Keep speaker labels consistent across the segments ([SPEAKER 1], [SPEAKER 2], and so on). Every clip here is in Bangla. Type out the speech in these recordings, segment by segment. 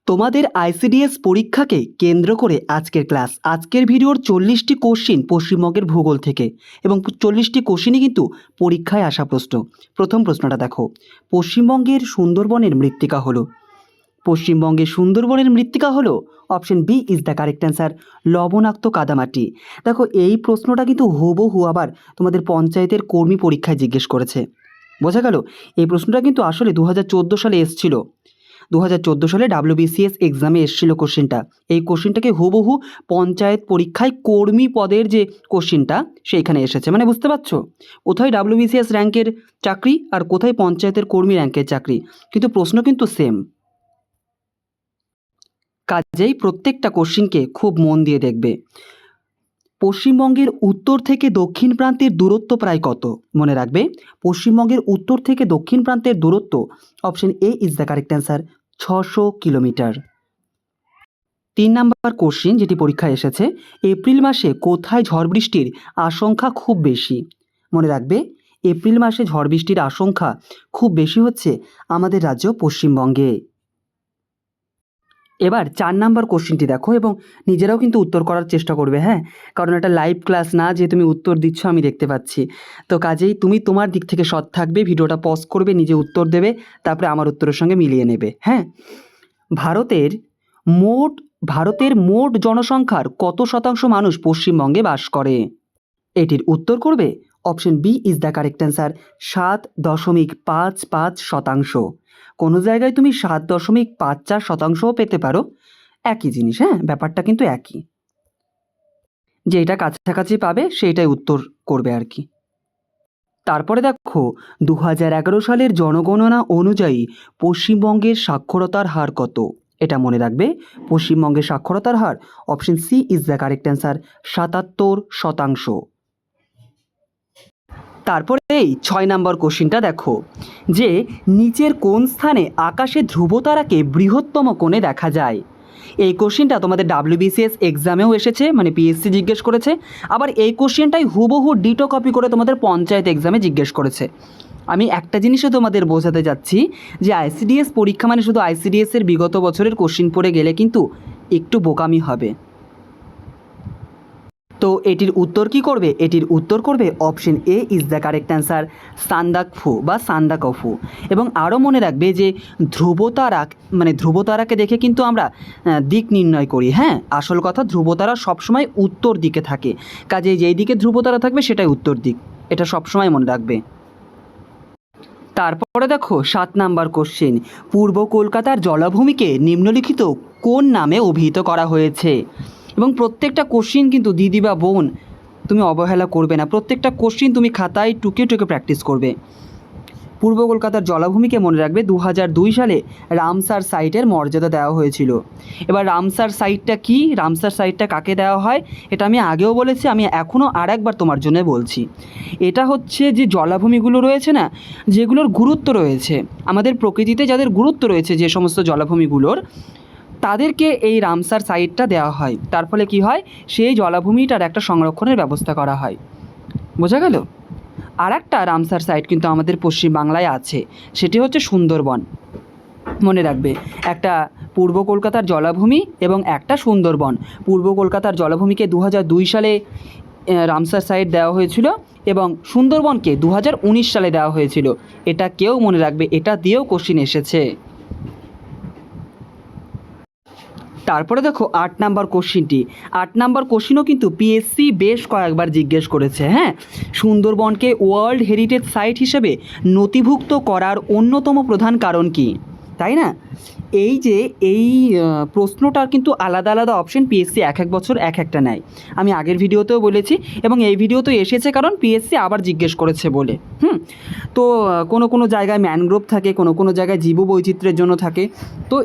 [SPEAKER 1] তোমাদের আইসিডিএস পরীক্ষাকে কেন্দ্র করে আজকের ক্লাস। আজকের ভিডিওর 40টি কোশ্চিন পশ্চিমবঙ্গের ভূগোল থেকে এবং 40টি কোশ্চিনই কিন্তু পরীক্ষায় আসা প্রশ্ন। প্রথম প্রশ্নটা দেখো, পশ্চিমবঙ্গের সুন্দরবনের মৃত্তিকা হলো, পশ্চিমবঙ্গের সুন্দরবনের মৃত্তিকা হলো option B is the correct answer, লবণাক্ত কাদামাটি। দেখো এই প্রশ্নটা কিন্তু হুবহু আবার তোমাদের পঞ্চায়েতের কর্মী পরীক্ষায় জিজ্ঞেস করেছে, বোঝা গেল? এই প্রশ্নটা কিন্তু আসলে 2014 সালে এসেছিল। 2014 সালে WBCS এক্সামে এসেছিল কোশ্চেনটা। এই কোশ্চেনটাকে হুবহু পঞ্চায়েত পরীক্ষায় কর্মী পদের যে কোশ্চেনটা সেইখানে এসেছে, মানে বুঝতে পারছো কোথায় WBCS র্যাঙ্কের চাকরি আর কোথায় পঞ্চায়েতের কর্মী র্যাঙ্কের চাকরি, কিন্তু প্রশ্ন কিন্তু সেম। কাজেই প্রত্যেকটা কোশ্চেনকে খুব মন দিয়ে দেখবে। পশ্চিমবঙ্গের উত্তর থেকে দক্ষিণ প্রান্তের দূরত্ব প্রায় কত? মনে রাখবে, পশ্চিমবঙ্গের উত্তর থেকে দক্ষিণ প্রান্তের দূরত্ব option A is the correct answer, 600 kilometre. 3 number question যেটি পরীক্ষায় এসেছে, এপ্রিল মাসে কোথায় ঝড় বৃষ্টির আশঙ্কা খুব বেশি? মনে রাখবে, এপ্রিল মাসে ঝড় বৃষ্টির আশঙ্কা খুব বেশি হচ্ছে আমাদের রাজ্য পশ্চিমবঙ্গে। এবার 4 নাম্বার কোশ্চেনটি দেখো এবং নিজেরাও কিন্তু উত্তর করার চেষ্টা করবে, হ্যাঁ, কারণ এটা লাইভ ক্লাস না যে তুমি উত্তর দিচ্ছ আমি দেখতে পাচ্ছি। তো কাজেই তুমি তোমার দিক থেকে সৎ থাকবে, ভিডিওটা পজ করবে, নিজে উত্তর দেবে, তারপরে আমার উত্তরের সঙ্গে মিলিয়ে নেবে, হ্যাঁ। ভারতের ভারতের মোট জনসংখ্যার কত শতাংশ মানুষ পশ্চিমবঙ্গে বাস করে? এটির উত্তর করবে option B is the correct answer, 7.55%। কোনো জায়গায় তুমি 7.54%ও পেতে পারো, একই জিনিস, হ্যাঁ, ব্যাপারটা কিন্তু একই। যেটা কাছাকাছি পাবে সেইটাই উত্তর করবে আর কি। তারপরে দেখো 2011 সালের জনগণনা অনুযায়ী পশ্চিমবঙ্গের সাক্ষরতার হার কত? এটা মনে রাখবে, পশ্চিমবঙ্গের সাক্ষরতার হার option C is the correct answer, 77%। তারপরে এই 6 নম্বর কোশ্চিনটা দেখো, যে নিচের কোন স্থানে আকাশে ধ্রুবতারাকে বৃহত্তম কোণে দেখা যায়? এই কোশ্চেনটা তোমাদের WBCS এক্সামেও এসেছে, মানে পিএসসি জিজ্ঞেস করেছে, আবার এই কোশ্চেনটাই হুবহু ডিটো কপি করে তোমাদের পঞ্চায়েত এক্সামে জিজ্ঞেস করেছে। আমি একটা জিনিসও তোমাদের বোঝাতে যাচ্ছি যে আইসিডিএস পরীক্ষা মানে শুধু আইসিডিএসের বিগত বছরের কোশ্চেন পড়ে গেলে কিন্তু একটু বোকামি হবে। তো এটির উত্তর কি করবে? এটির উত্তর করবে option A is the correct answer, Sandakphu বা সান্দাকফু। এবং আরও মনে রাখবে যে ধ্রুবতারা, মানে ধ্রুবতারাকে দেখে কিন্তু আমরা দিক নির্ণয় করি, হ্যাঁ, আসল কথা ধ্রুবতারা সবসময় উত্তর দিকে থাকে, কাজে যেই দিকে ধ্রুবতারা থাকবে সেটাই উত্তর দিক, এটা সবসময় মনে রাখবে। তারপরে দেখো 7 নাম্বার কোশ্চেন, পূর্ব কলকাতার জলাভূমিকে নিম্নলিখিত কোন নামে অভিহিত করা হয়েছে? এবং প্রত্যেকটা কোশ্চিন কিন্তু দিদি বা বোন তুমি অবহেলা করবে না, প্রত্যেকটা কোশ্চিন তুমি খাতায় টুকে টুকে প্র্যাকটিস করবে। পূর্ব কলকাতার জলাভূমিকে মনে রাখবে 2002 সালে রামসার সাইটের মর্যাদা দেওয়া হয়েছিল। এবার রামসার সাইটটা কি, রামসার সাইটটা কাকে দেওয়া হয়, এটা আমি আগেও বলেছি, আমি এখনও আরেকবার তোমার জন্য বলছি। এটা হচ্ছে যে জলাভূমিগুলো রয়েছে না, যেগুলোর গুরুত্ব রয়েছে আমাদের প্রকৃতিতে, যাদের গুরুত্ব রয়েছে যে সমস্ত জলাভূমিগুলোর, তাদেরকে এই রামসার সাইটটা দেওয়া হয়। তার ফলে কী হয়, সেই জলাভূমিটার একটা সংরক্ষণের ব্যবস্থা করা হয়, বোঝা গেল? আর একটা রামসার সাইট কিন্তু আমাদের পশ্চিমবাংলায় আছে, সেটি হচ্ছে সুন্দরবন। মনে রাখবে, একটা পূর্ব কলকাতার জলাভূমি এবং একটা সুন্দরবন। পূর্ব কলকাতার জলাভূমিকে 2002 সালে রামসার সাইট দেওয়া হয়েছিল এবং সুন্দরবনকে 2019 সালে দেওয়া হয়েছিল। এটা কেউ মনে রাখবে, এটা দিয়েও কোশ্চিন এসেছে। তারপরে দেখো 8 নাম্বার কোশ্চিনটি, 8 নাম্বার কোশ্চিনও কিন্তু পিএসসি বেশ কয়েকবার জিজ্ঞেস করেছে, হ্যাঁ। সুন্দরবনকে ওয়ার্ল্ড হেরিটেজ সাইট হিসেবে নথিভুক্ত করার অন্যতম প্রধান কারণ কি? তাই না? এই যে এই প্রশ্নটার কিন্তু আলাদা আলাদা অপশন পিএসসি এক এক বছর এক একটা নেয়, আমি আগের ভিডিওতেও বলেছি এবং এই ভিডিওতেও এসেছে, কারণ পিএসসি আবার জিজ্ঞেস করেছে বলে। তো কোনো কোনো জায়গায় ম্যানগ্রোভ থাকে, কোনো কোনো জায়গায় জীববৈচিত্র্যের জন্য থাকে। তো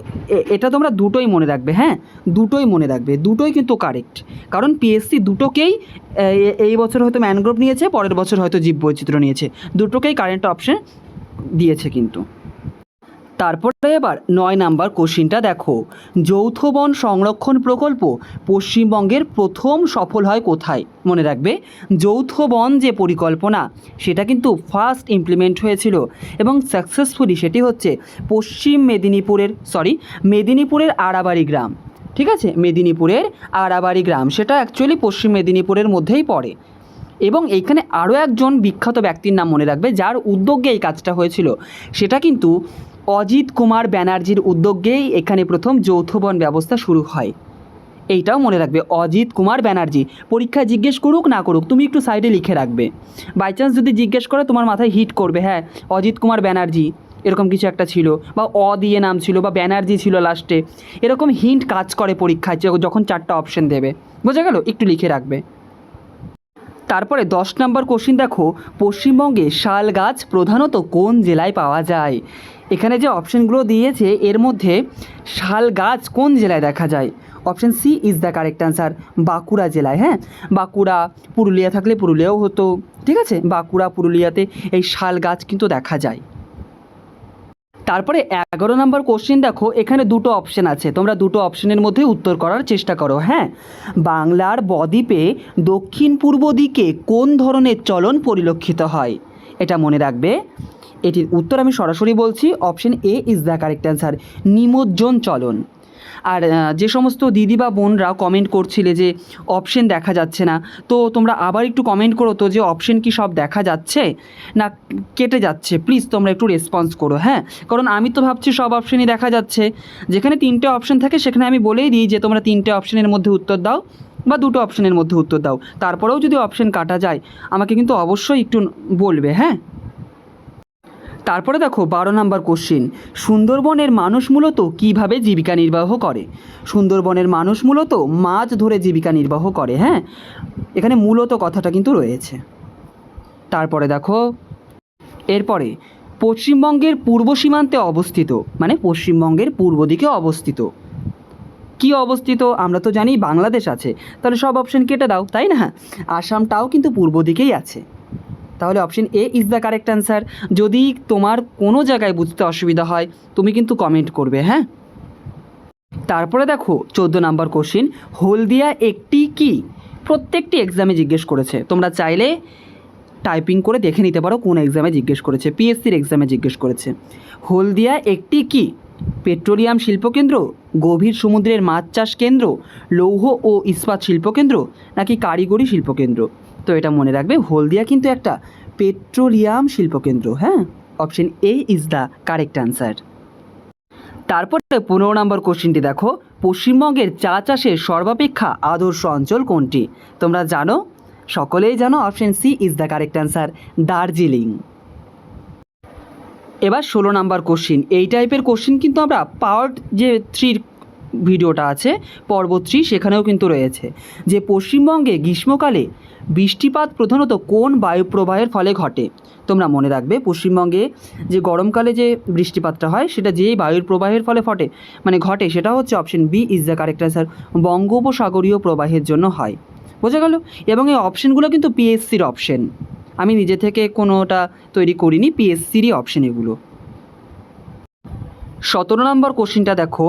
[SPEAKER 1] এটা তোমরা দুটোই মনে রাখবে, হ্যাঁ, দুটোই মনে রাখবে, দুটোই কিন্তু কারেক্ট, কারণ পিএসসি দুটোকেই এই বছর হয়তো ম্যানগ্রোভ নিয়েছে, পরের বছর হয়তো জীববৈচিত্র্য নিয়েছে, দুটোকেই কারেন্ট অপশন দিয়েছে কিন্তু। তারপরে এবার 9 নাম্বার কোশ্চিনটা দেখো, যৌথ বন সংরক্ষণ প্রকল্প পশ্চিমবঙ্গের প্রথম সফল হয় কোথায়? মনে রাখবে, যৌথ বন যে পরিকল্পনা সেটা কিন্তু ফার্স্ট ইমপ্লিমেন্ট হয়েছিল এবং সাকসেসফুলি সেটি হচ্ছে মেদিনীপুরের আড়াবাড়ি গ্রাম। ঠিক আছে, মেদিনীপুরের আড়াবাড়ি গ্রাম, সেটা অ্যাকচুয়ালি পশ্চিম মেদিনীপুরের মধ্যেই পড়ে। এবং এইখানে আরও একজন বিখ্যাত ব্যক্তির নাম মনে রাখবে যার উদ্যোগে এই কাজটা হয়েছিল, সেটা কিন্তু অজিত কুমার ব্যানার্জির উদ্যোগেই এখানে প্রথম যৌথ বন ব্যবস্থা শুরু হয়। এইটাও মনে রাখবে, অজিত কুমার ব্যানার্জি। পরীক্ষায় জিজ্ঞেস করুক না করুক, তুমি একটু সাইডে লিখে রাখবে। বাই চান্স যদি জিজ্ঞেস করে তোমার মাথায় হিট করবে, হ্যাঁ অজিত কুমার ব্যানার্জি এরকম কিছু একটা ছিল, বা দিয়ে নাম ছিল, বা ব্যানার্জি ছিল লাস্টে, এরকম হিন্ট কাজ করে পরীক্ষায় যখন 4টা অপশন দেবে। বোঝা গেল? একটু লিখে রাখবে। তারপরে 10 নম্বর কোশ্চিন দেখো, পশ্চিমবঙ্গে শাল গাছ প্রধানত কোন জেলায় পাওয়া যায়? এখানে যে অপশানগুলো দিয়েছে এর মধ্যে শাল গাছ কোন জেলায় দেখা যায়? Option C is the correct answer, বাঁকুড়া জেলায়। হ্যাঁ, বাঁকুড়া, পুরুলিয়া থাকলে পুরুলিয়াও হতো। ঠিক আছে, বাঁকুড়া পুরুলিয়াতে এই শাল গাছ কিন্তু দেখা যায়। তারপরে 11 নম্বর কোশ্চেন দেখো, এখানে দুটো অপশান আছে, তোমরা দুটো অপশানের মধ্যে উত্তর করার চেষ্টা করো। হ্যাঁ, বাংলার বদ্বীপে দক্ষিণ পূর্ব দিকে কোন ধরনের চলন পরিলক্ষিত হয়? এটা মনে রাখবে। এটির উত্তর আমি সরাসরি বলছি, option A is the correct answer, নিমজ্জন চলন। আর যে সমস্ত দিদি বা বোনরা কমেন্ট করছিলে যে অপশন দেখা যাচ্ছে না, তো তোমরা আবার একটু কমেন্ট করো তো যে অপশন কি সব দেখা যাচ্ছে না কেটে যাচ্ছে, প্লিজ তোমরা একটু রেসপন্স করো। হ্যাঁ, কারণ আমি তো ভাবছি সব অপশনই দেখা যাচ্ছে। যেখানে 3টে অপশন থাকে সেখানে আমি বলেই দিই যে তোমরা 3টে অপশনের মধ্যে উত্তর দাও বা 2টো অপশনের মধ্যে উত্তর দাও। তারপরেও যদি অপশন কাটা যায় আমাকে কিন্তু অবশ্যই একটু বলবে। হ্যাঁ, তারপরে দেখো 12 নম্বর কোশ্চিন, সুন্দরবনের মানুষ মূলত কীভাবে জীবিকা নির্বাহ করে? সুন্দরবনের মানুষ মূলত মাছ ধরে জীবিকা নির্বাহ করে। হ্যাঁ, এখানে মূলত কথাটা কিন্তু রয়েছে। তারপরে দেখো, এরপরে পশ্চিমবঙ্গের পূর্ব সীমান্তে অবস্থিত, মানে পশ্চিমবঙ্গের পূর্ব দিকে অবস্থিত, কি অবস্থিত? আমরা তো জানি বাংলাদেশ আছে, তাহলে সব অপশন কেটে দাও, তাই না? আসামটাও কিন্তু পূর্ব দিকেই আছে, তাহলে option A is the correct answer. যদি তোমার কোনো জায়গায় বুঝতে অসুবিধা হয় তুমি কিন্তু কমেন্ট করবে। হ্যাঁ, তারপরে দেখো 14 নম্বর কোশ্চিন, হলদিয়া একটি কি? প্রত্যেকটি এক্সামে জিজ্ঞেস করেছে, তোমরা চাইলে টাইপিং করে দেখে নিতে পারো কোন এক্সামে জিজ্ঞেস করেছে। পিএসসির এক্সামে জিজ্ঞেস করেছে, হলদিয়া একটি কি? পেট্রোলিয়াম শিল্পকেন্দ্র, গভীর সমুদ্রের মাছ চাষ কেন্দ্র, লৌহ ও ইস্পাত শিল্পকেন্দ্র, নাকি কারিগরি শিল্পকেন্দ্র? তো এটা মনে রাখবে, হলদিয়া কিন্তু একটা পেট্রোলিয়াম শিল্পকেন্দ্র। হ্যাঁ, option A is the correct answer. তারপরে 15 নম্বর কোশ্চিনটি দেখো, পশ্চিমবঙ্গের চা চাষের সর্বাপেক্ষা আদর্শ অঞ্চল কোনটি? তোমরা জানো, সকলেই জানো, option C is the correct answer, Darjeeling. এবার 16 নম্বর কোশ্চিন, এই টাইপের কোশ্চিন কিন্তু আমরা পার্ট যে 3 ভিডিওটা আছে, পর্ব 3, সেখানেও কিন্তু রয়েছে যে পশ্চিমবঙ্গে গ্রীষ্মকালে বৃষ্টিপাত প্রধানত কোন বায়ুপ্রবাহের ফলে ঘটে? তোমরা মনে রাখবে, পশ্চিমবঙ্গে যে গরমকালে যে বৃষ্টিপাতটা হয় সেটা যেই বায়ুর প্রবাহের ফলে ঘটে সেটা হচ্ছে option B is the correct answer, বঙ্গোপসাগরীয় প্রবাহের জন্য হয়। বোঝা গেল? এবং এই অপশনগুলো কিন্তু পিএসসির অপশন, আমি নিজে থেকে কোনোটা তৈরি করিনি, পিএসসিরই অপশন এগুলো। 17 নম্বর কোশ্চিনটা দেখো,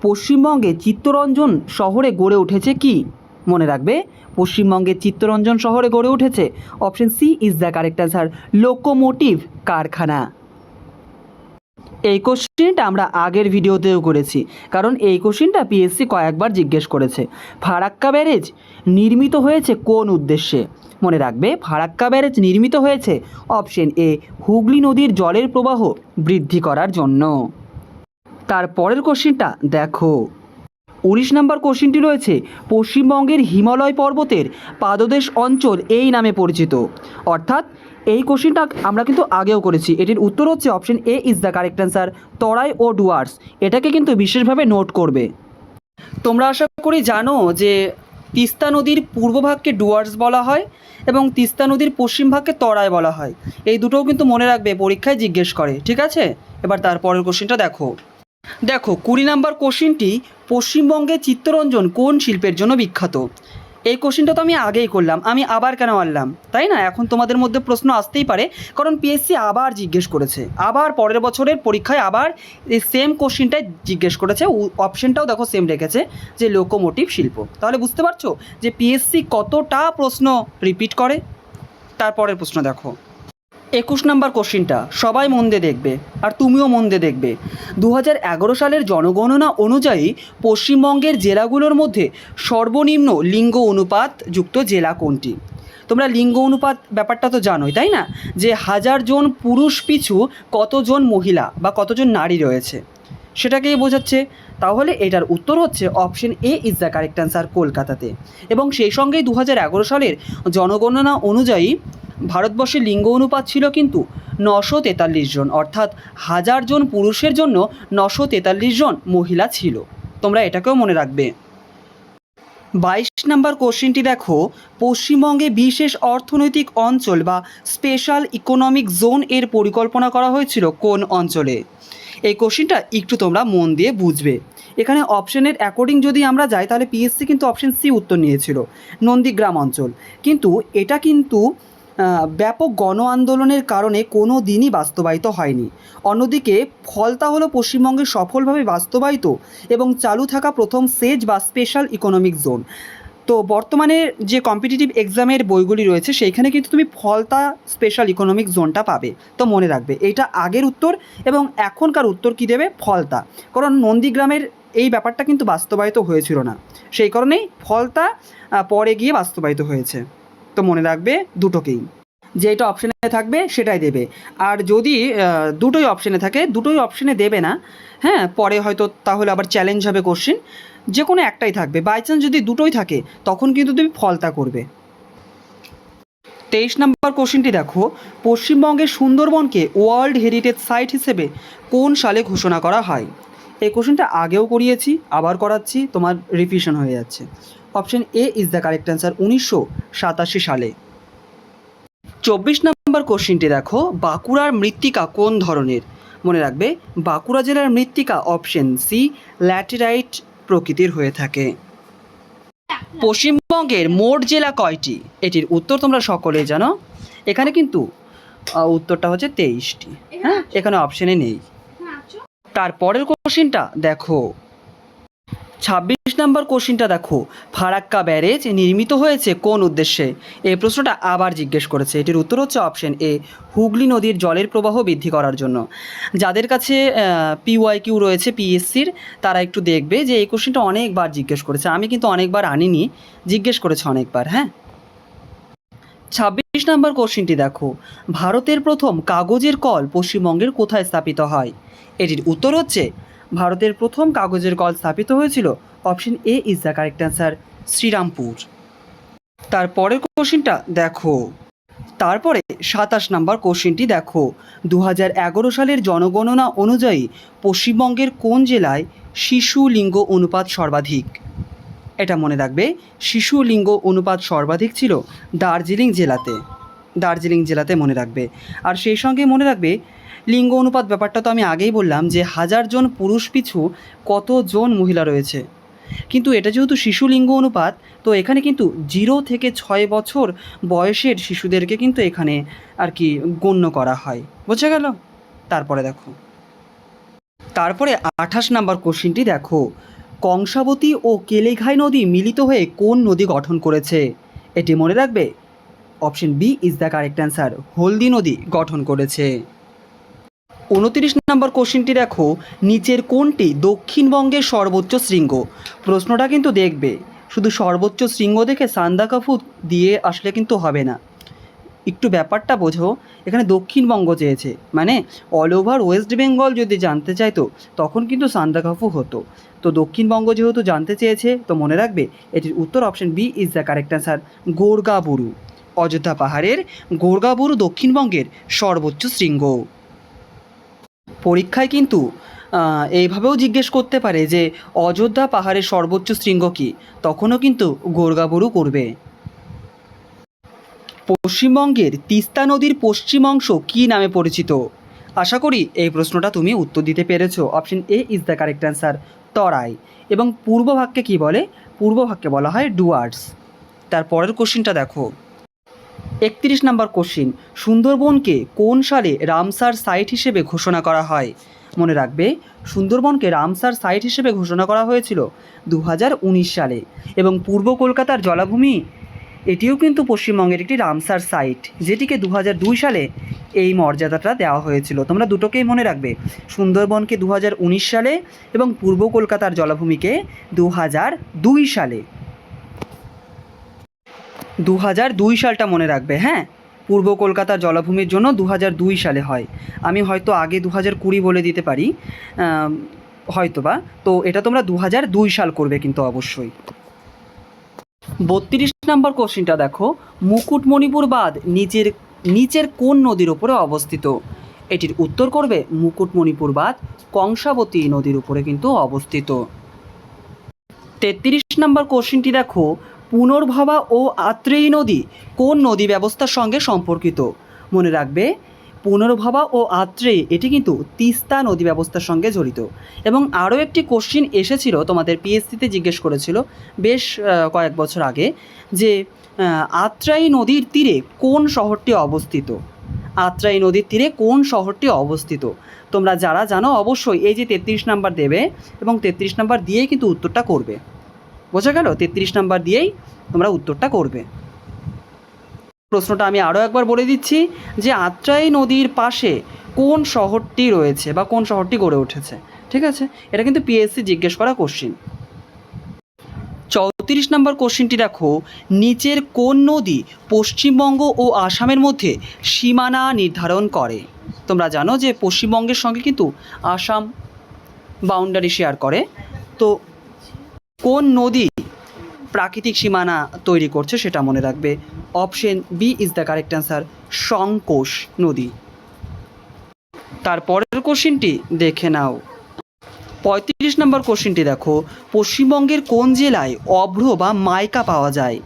[SPEAKER 1] পশ্চিমবঙ্গে চিত্তরঞ্জন শহরে গড়ে উঠেছে কি? মনে রাখবে, পশ্চিমবঙ্গের চিত্তরঞ্জন শহরে গড়ে উঠেছে, option C is the correct answer, locomotive কারখানা। এই কোশ্চিনটা আমরা আগের ভিডিওতেও করেছি, কারণ এই কোশ্চিনটা পিএসসি কয়েকবার জিজ্ঞেস করেছে। ফারাক্কা ব্যারেজ নির্মিত হয়েছে কোন উদ্দেশ্যে? মনে রাখবে, ফারাক্কা ব্যারেজ নির্মিত হয়েছে অপশন এ, হুগলি নদীর জলের প্রবাহ বৃদ্ধি করার জন্য। তারপরের কোশ্চিনটা দেখো, 19 নম্বর কোশ্চিনটি রয়েছে, পশ্চিমবঙ্গের হিমালয় পর্বতের পাদদেশ অঞ্চল এই নামে পরিচিত। অর্থাৎ এই কোশ্চিনটা আমরা কিন্তু আগেও করেছি, এটির উত্তর হচ্ছে option A is the correct answer, Terai ও ডুয়ার্স। এটাকে কিন্তু বিশেষভাবে নোট করবে। তোমরা আশা করি জানো যে তিস্তা নদীর পূর্ব ভাগকে ডুয়ার্স বলা হয় এবং তিস্তা নদীর পশ্চিম ভাগকে তরাই বলা হয়। এই দুটোও কিন্তু মনে রাখবে, পরীক্ষায় জিজ্ঞেস করে। ঠিক আছে, এবার তারপরের কোশ্চিনটা দেখো। 20 নম্বর কোশ্চিনটি, পশ্চিমবঙ্গে চিত্তরঞ্জন কোন শিল্পের জন্য বিখ্যাত? এই কোশ্চেনটা তো আমি আগেই করলাম, আমি আবার কেন আনলাম, তাই না? এখন তোমাদের মধ্যে প্রশ্ন আসতেই পারে, কারণ পিএসসি আবার জিজ্ঞেস করেছে, আবার পরের বছরের পরীক্ষায় আবার এই সেম কোশ্চেনটাই জিজ্ঞেস করেছে। অপশনটাও দেখো সেম রেখেছে, যে লোকোমোটিভ শিল্প। তাহলে বুঝতে পারছো যে পিএসসি কতটা প্রশ্ন রিপিট করে। তারপরের প্রশ্ন দেখো, 21 নম্বর কোশ্চিনটা সবাই মন দিয়ে দেখবে, আর তুমিও মন দিয়ে দেখবে। 2011 সালের জনগণনা অনুযায়ী পশ্চিমবঙ্গের জেলাগুলোর মধ্যে সর্বনিম্ন লিঙ্গ অনুপাত যুক্ত জেলা কোনটি? তোমরা লিঙ্গ অনুপাত ব্যাপারটা তো জানোই, তাই না? যে 1000 জন পুরুষ পিছু কতজন মহিলা বা কতজন নারী রয়েছে, সেটাকেই বোঝাচ্ছে। তাহলে এটার উত্তর হচ্ছে option A is the correct answer, কলকাতাতে। এবং সেই সঙ্গেই 2011 সালের জনগণনা অনুযায়ী ভারতবর্ষের লিঙ্গ অনুপাত ছিল কিন্তু 943 জন, অর্থাৎ 1000 জন পুরুষের জন্য 943 জন মহিলা ছিল। তোমরা এটাকেও মনে রাখবে। 22 নম্বর কোশ্চেনটি দেখো, পশ্চিমবঙ্গে বিশেষ অর্থনৈতিক অঞ্চল বা স্পেশাল ইকোনমিক জোন এর পরিকল্পনা করা হয়েছিল কোন অঞ্চলে? এই কোশ্চেনটা একটু তোমরা মন দিয়ে বুঝবে। এখানে অপশনের অ্যাকর্ডিং যদি আমরা যাই, তাহলে পিএসসি কিন্তু অপশন সি উত্তর নিয়েছিল, নন্দীগ্রাম অঞ্চল। কিন্তু এটা কিন্তু ব্যাপক গণ আন্দোলনের কারণে কোনো দিনই বাস্তবায়িত হয়নি। অন্যদিকে ফলতা হলো পশ্চিমবঙ্গে সফলভাবে বাস্তবায়িত এবং চালু থাকা প্রথম সেজ বা স্পেশাল ইকোনমিক জোন। তো বর্তমানে যে কম্পিটিটিভ এক্সামের বইগুলি রয়েছে, সেইখানে কিন্তু তুমি ফলতা স্পেশাল ইকোনমিক জোনটা পাবে। তো মনে রাখবে, এইটা আগের উত্তর এবং এখনকার উত্তর কী দেবে? ফলতা। কারণ নন্দীগ্রামের এই ব্যাপারটা কিন্তু বাস্তবায়িত হয়েছিল না, সেই কারণেই ফলতা পরে গিয়ে বাস্তবায়িত হয়েছে। তো মনে রাখবে দুটোকেই, যেটা অপশানে থাকবে সেটাই দেবে। আর যদি দুটোই অপশানে থাকে, দুটোই অপশানে দেবে না, হ্যাঁ, পরে হয়তো তাহলে আবার চ্যালেঞ্জ হবে কোশ্চেন, যে কোনো একটাই থাকবে। বাই চান্স যদি দুটোই থাকে, তখন কিন্তু তুমি ফলতা করবে। 23 নম্বর কোশ্চেনটি দেখো, পশ্চিমবঙ্গের সুন্দরবনকে ওয়ার্ল্ড হেরিটেজ সাইট হিসেবে কোন সালে ঘোষণা করা হয়? এই কোশ্চেনটা আগেও করিয়েছি, আবার করাচ্ছি, তোমার রিভিশন হয়ে যাচ্ছে। Option A is the correct answer, 1987 সালে। 24 নম্বর কোশ্চেনটি দেখো, বাঁকুড়ার মৃত্তিকা কোন ধরনের? মনে রাখবে, বাঁকুড়া জেলার মৃত্তিকা অপশন সি ল্যাটেরাইট প্রকৃতির হয়ে থাকে। পশ্চিমবঙ্গের মোট জেলা কয়টি? এটির উত্তর তোমরা সকলেই জানো। এখানে কিন্তু উত্তরটা হচ্ছে 23টি। হ্যাঁ, এখানে অপশানে নেই। তারপরের কোশ্চেনটা দেখো, 26 নম্বর কোশ্চেনটা দেখো, ফারাক্কা ব্যারেজ নির্মিত হয়েছে কোন উদ্দেশ্যে? এই প্রশ্নটা আবার জিজ্ঞেস করেছে। এটির উত্তর হচ্ছে অপশন এ হুগলি নদীর জলের প্রবাহ বৃদ্ধি করার জন্য। যাদের কাছে পিওয়াইকিউ রয়েছে পিএসসির, তারা একটু দেখবে যে এই কোশ্চেনটা অনেকবার জিজ্ঞেস করেছে, আমি কিন্তু অনেকবার আনিনি, জিজ্ঞেস করেছে অনেকবার। হ্যাঁ, 26 নম্বর কোশ্চেনটি দেখো, ভারতের প্রথম কাগজের কল পশ্চিমবঙ্গের কোথায় স্থাপিত হয়? এটির উত্তর হচ্ছে ভারতের প্রথম কাগজের কল স্থাপিত হয়েছিল, option A is the correct answer, Serampore. তারপরের কোশ্চেনটা দেখো, তারপরে 27 নম্বর কোশ্চেনটি দেখো, 2011 সালের জনগণনা অনুযায়ী পশ্চিমবঙ্গের কোন জেলায় শিশু লিঙ্গ অনুপাত সর্বাধিক? এটা মনে রাখবে, শিশু লিঙ্গ অনুপাত সর্বাধিক ছিল দার্জিলিং জেলাতে। দার্জিলিং জেলাতে মনে রাখবে। আর সেই সঙ্গে মনে রাখবে, লিঙ্গ অনুপাত ব্যাপারটা তো আমি আগেই বললাম, যে 1000 জন পুরুষ পিছু কতজন মহিলা রয়েছে। কিন্তু এটা যেহেতু শিশু লিঙ্গ অনুপাত, তো এখানে কিন্তু 0 থেকে 6 বছর বয়সের শিশুদেরকে কিন্তু এখানে আর কি গণ্য করা হয়। বোঝা গেল? তারপরে দেখো, তারপরে 28 নম্বর কোশ্চেনটি দেখো, কংসাবতী ও কেলেঘাই নদী মিলিত হয়ে কোন নদী গঠন করেছে? এটি মনে রাখবে, option B is the correct answer, Haldi নদী গঠন করেছে। 29 নম্বর কোশ্চেনটি দেখো, নিচের কোনটি দক্ষিণবঙ্গের সর্বোচ্চ শৃঙ্গ? প্রশ্নটা কিন্তু দেখবে, শুধু সর্বোচ্চ শৃঙ্গ দেখে সান্দাকফু দিয়ে আসলে কিন্তু হবে না, একটু ব্যাপারটা বোঝো। এখানে দক্ষিণবঙ্গ চেয়েছে, মানে অল ওভার ওয়েস্ট বেঙ্গল যদি জানতে চাইতো তখন কিন্তু সান্দাকফু হতো। তো দক্ষিণবঙ্গ যেহেতু জানতে চেয়েছে, তো মনে রাখবে এটির উত্তর option B is the correct answer, Gorgaburu. Ayodhya পাহাড়ের গোর্গাবুরু দক্ষিণবঙ্গের সর্বোচ্চ শৃঙ্গ। পরীক্ষায় কিন্তু এইভাবেও জিজ্ঞেস করতে পারে যে অযোধ্যা পাহাড়ের সর্বোচ্চ শৃঙ্গ কী, তখনও কিন্তু গোর্গাবুরু করবে। পশ্চিমবঙ্গের তিস্তা নদীর পশ্চিম অংশ কী নামে পরিচিত? আশা করি এই প্রশ্নটা তুমি উত্তর দিতে পেরেছো। Option A is the correct answer, Terai. এবং পূর্ব ভাগকে কী বলে? পূর্ব ভাগকে বলা হয় ডুয়ার্স। তারপরের কোশ্চিনটা দেখো, 31 নম্বর কোশ্চিন, সুন্দরবনকে কোন সালে রামসার সাইট হিসেবে ঘোষণা করা হয়? মনে রাখবে, সুন্দরবনকে রামসার সাইট হিসেবে ঘোষণা করা হয়েছিল 2019 সালে। এবং পূর্ব কলকাতার জলাভূমি এটিও কিন্তু পশ্চিমবঙ্গের একটি রামসার সাইট, যেটিকে 2002 সালে এই মর্যাদাটা দেওয়া হয়েছিল। তোমরা দুটোকেই মনে রাখবে, সুন্দরবনকে 2019 সালে এবং পূর্ব কলকাতার জলাভূমিকে 2002 সালে। 2002 সালটা মনে রাখবে, হ্যাঁ। পূর্ব কলকাতার জলাভূমির জন্য 2002 সালে হয়। আমি হয়তো আগে 2020 বলে দিতে পারি, হয়তো বা, তো এটা তোমরা 2002 সাল করবে কিন্তু অবশ্যই। 32 নম্বর কোশ্চিনটা দেখো, মুকুটমণিপুর বাঁধ নিচের কোন নদীর উপরে অবস্থিত? এটির উত্তর করবে, মুকুটমণিপুর বাঁধ কংসাবতী নদীর উপরে কিন্তু অবস্থিত। 33 নম্বর কোশ্চিনটি দেখো, পুনর্ভবা ও আত্রেয়ী নদী কোন নদী ব্যবস্থার সঙ্গে সম্পর্কিত? মনে রাখবে, পুনর্ভবা ও আত্রেয়ী এটি কিন্তু তিস্তা নদী ব্যবস্থার সঙ্গে জড়িত। এবং আরও একটি কোশ্চিন এসেছিল, তোমাদের পিএসসিতে জিজ্ঞেস করেছিল বেশ কয়েক বছর আগে, যে আত্রাই নদীর তীরে কোন শহরটি অবস্থিত? আত্রাই নদীর তীরে কোন শহরটি অবস্থিত? তোমরা যারা জানো অবশ্যই এই যে 33 নাম্বার দেবে এবং 33 নাম্বার দিয়েই কিন্তু উত্তরটা করবে। বোঝা গেল? 33 নাম্বার দিয়েই তোমরা উত্তরটা করবে। প্রশ্নটা আমি আরও একবার বলে দিচ্ছি যে আত্রাই নদীর পাশে কোন শহরটি রয়েছে বা কোন শহরটি গড়ে উঠেছে। ঠিক আছে, এটা কিন্তু পিএসসি জিজ্ঞেস করা কোশ্চিন। 34 নম্বর কোশ্চিনটি দেখো, নিচের কোন নদী পশ্চিমবঙ্গ ও আসামের মধ্যে সীমানা নির্ধারণ করে? তোমরা জানো যে পশ্চিমবঙ্গের সঙ্গে কিন্তু আসাম বাউন্ডারি শেয়ার করে, তো কোন নদী প্রাকৃতিক সীমানা তৈরি করছে সেটা মনে রাখবে। Option B is the correct answer, Sankosh নদী। তারপরের কোশ্চিনটি দেখে নাও, 35 নম্বর কোশ্চিনটি দেখো, পশ্চিমবঙ্গের কোন জেলায় অভ্র বা মাইকা পাওয়া যায়?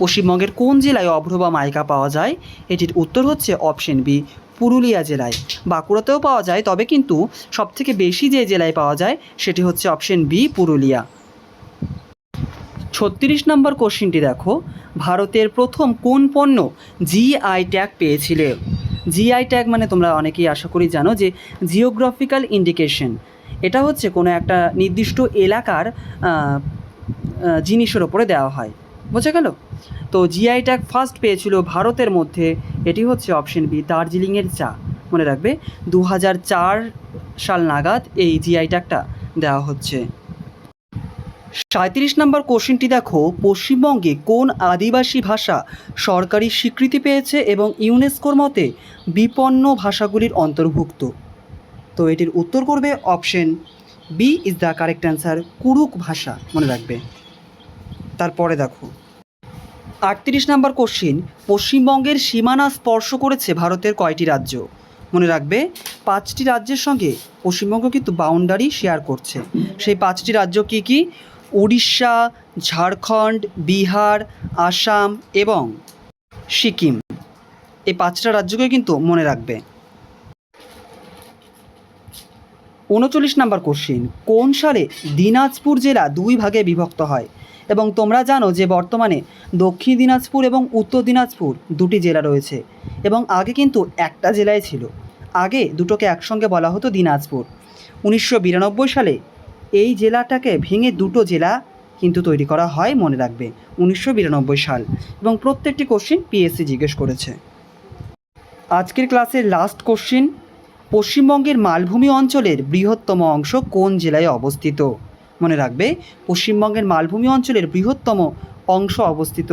[SPEAKER 1] পশ্চিমবঙ্গের কোন জেলায় অভ্র বা মাইকা পাওয়া যায়? এটির উত্তর হচ্ছে অপশন বি, পুরুলিয়া জেলায়। বাঁকুড়াতেও পাওয়া যায়, তবে কিন্তু সবথেকে বেশি যে জেলায় পাওয়া যায় সেটি হচ্ছে অপশন বি, পুরুলিয়া। 36 নম্বর কোশ্চিনটি দেখো, ভারতের প্রথম কোন পণ্য জিআই ট্যাগ পেয়েছিল? জিআই ট্যাগ মানে তোমরা অনেকেই আশা করি জানো যে জিওগ্রাফিক্যাল ইন্ডিকেশন। এটা হচ্ছে কোনো একটা নির্দিষ্ট এলাকার জিনিসের ওপরে দেওয়া হয়। বোঝা গেল? তো জিআই ট্যাগ ফার্স্ট পেয়েছিল ভারতের মধ্যে, এটি হচ্ছে অপশন বি, দার্জিলিংয়ের চা। মনে রাখবে 2004 সাল নাগাদ এই জিআই ট্যাগটা দেওয়া হচ্ছে। 37 নম্বর কোশ্চিনটি দেখো, পশ্চিমবঙ্গে কোন আদিবাসী ভাষা সরকারি স্বীকৃতি পেয়েছে এবং ইউনেস্কোর মতে বিপন্ন ভাষাগুলির অন্তর্ভুক্ত? তো এটির উত্তর করবে option B is the correct answer, Kurukh ভাষা। মনে রাখবে। তারপরে দেখো 38 নম্বর কোশ্চিন, পশ্চিমবঙ্গের সীমানা স্পর্শ করেছে ভারতের কয়টি রাজ্য? মনে রাখবে 5টি রাজ্যের সঙ্গে পশ্চিমবঙ্গ কিন্তু বাউন্ডারি শেয়ার করছে। সেই 5টি রাজ্য কী কী? উড়িষ্যা, ঝাড়খণ্ড, বিহার, আসাম এবং সিকিম। এই 5টা রাজ্যকে কিন্তু মনে রাখবে। 39 নম্বর কোশ্চিন, কোন সালে দিনাজপুর জেলা 2 ভাগে বিভক্ত হয়? এবং তোমরা জানো যে বর্তমানে দক্ষিণ দিনাজপুর এবং উত্তর দিনাজপুর 2টি জেলা রয়েছে, এবং আগে কিন্তু একটা জেলায় ছিল। আগে দুটোকে একসঙ্গে বলা হতো দিনাজপুর। 1992 সালে এই জেলাটাকে ভেঙে 2টো জেলা কিন্তু তৈরি করা হয়, মনে রাখবে 1992 সাল। এবং প্রত্যেকটি কোশ্চিন পিএসসি জিজ্ঞেস করেছে। আজকের ক্লাসের লাস্ট কোশ্চিন, পশ্চিমবঙ্গের মালভূমি অঞ্চলের বৃহত্তম অংশ কোন জেলায় অবস্থিত? মনে রাখবে পশ্চিমবঙ্গের মালভূমি অঞ্চলের বৃহত্তম অংশ অবস্থিত,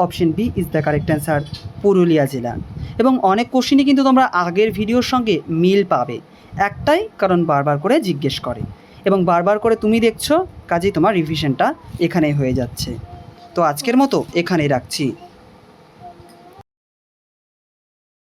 [SPEAKER 1] option B is the correct answer, Purulia জেলা। এবং অনেক কোশ্চিনই কিন্তু তোমরা আগের ভিডিওর সঙ্গে মিল পাবে, একটাই কারণ বারবার করে জিজ্ঞেস করে এবং বারবার করে তুমি দেখছো, কাজেই তোমার রিভিশনটা এখানেই হয়ে যাচ্ছে। তো আজকের মতো এখানেই রাখছি।